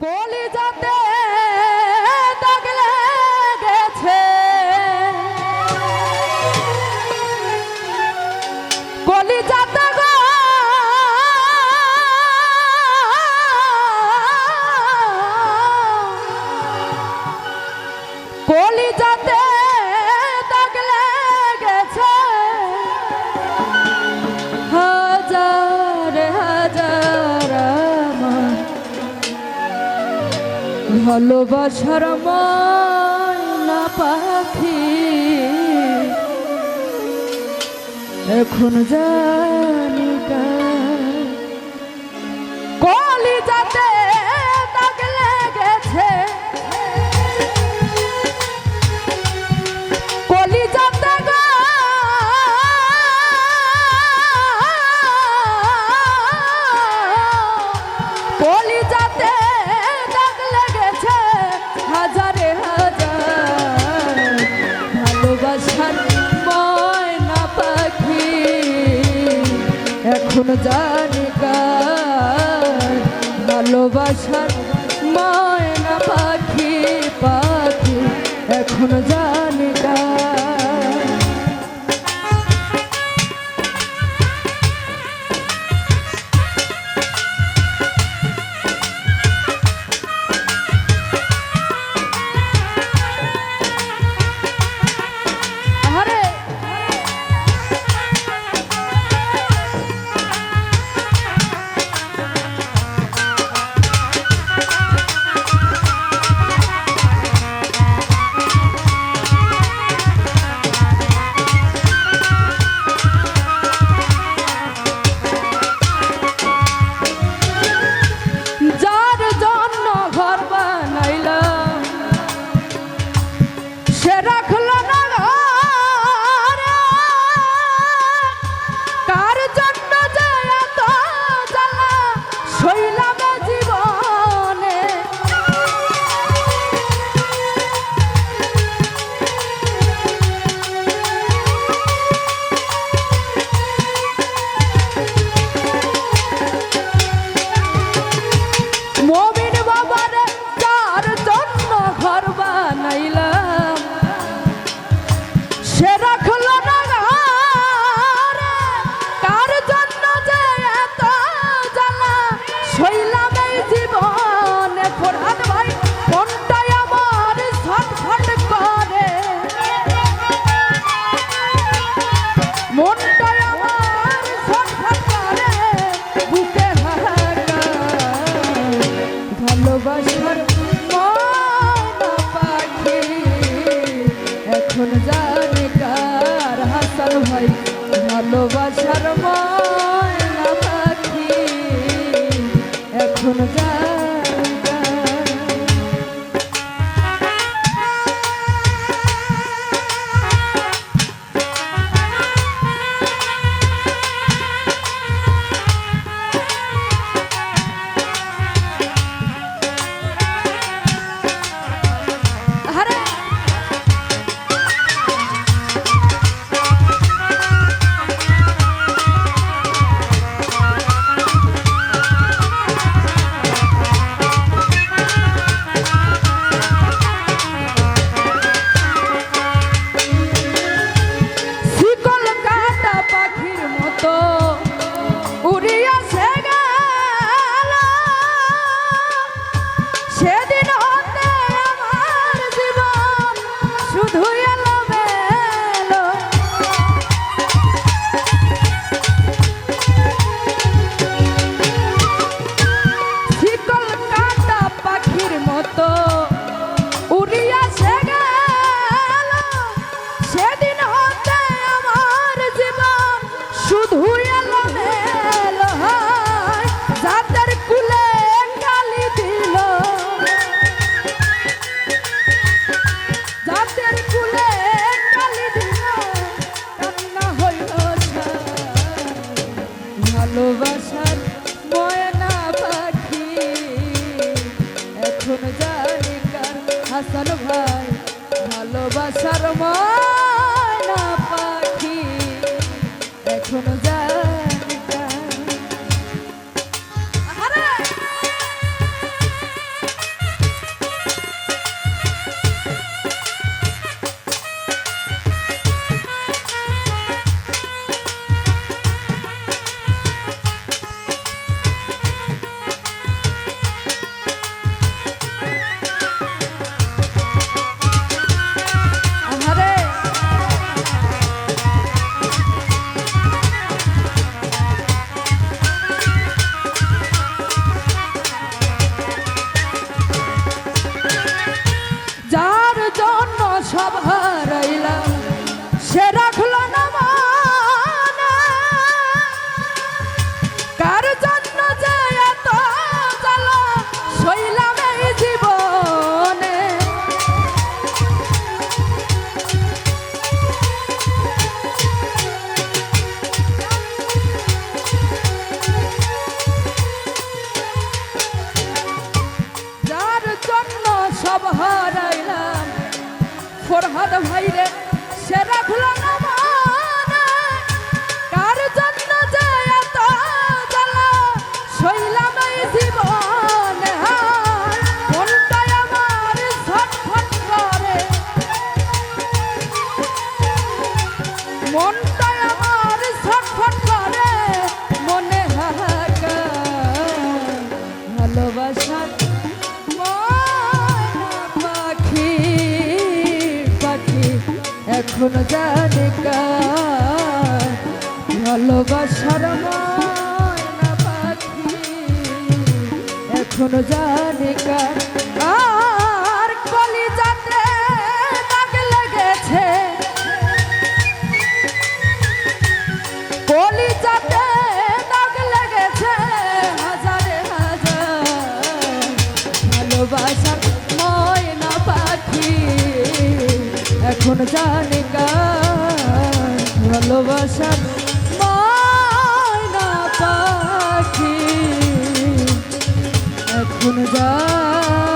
কলিজাতে দাগ লেগেছে, কলিজাতে গো কলিজাতে দাগ লেগেছে, হাজার হাজার আমার ভালোবাসার ময়না পাখি এখন জানি কার। কলিজাতে দাগ লেগেছে, কলিজাতে গো কলিজাতে দাগ লেগেছে, হাজারে হাজার ভালোবাসার ময়না পাখি এখন জানি কার। ভালোবাসার ময়না পাখি পাখি এখন জানি কার। ভালোবাসার ময়না পাখি এখন জানি কার। হাসান ভাই ভালোবাসার ময়না পাখি এখন জানি কার। ভালোবাসার ময়না পাখি এখন জানি কার। হাসান ভাই ভালোবাসার ময়না পাখি এখন জানি কার। হারাইলাম ফরহাদ ভাইরে সে রাখলো না মনে কার জন্য যে এত জ্বালা সইলাম এই জীবনে মনটাই আমার ছটফট করে মনটাই আমার ছটফট করে মনে হাহাকার ভালোবাসার ময়না পাখি পাখি এখন জানি কার ভালোবাসার ময়না পাখি এখন জানি কার আর কলিজাতে দাগ লেগেছে কলিজাতে দাগ লেগেছে হাজারে হাজার ভালোবাসার ময়না পাখি এখন জানি কার ভালোবাসার ময়না পাখি এখন জানি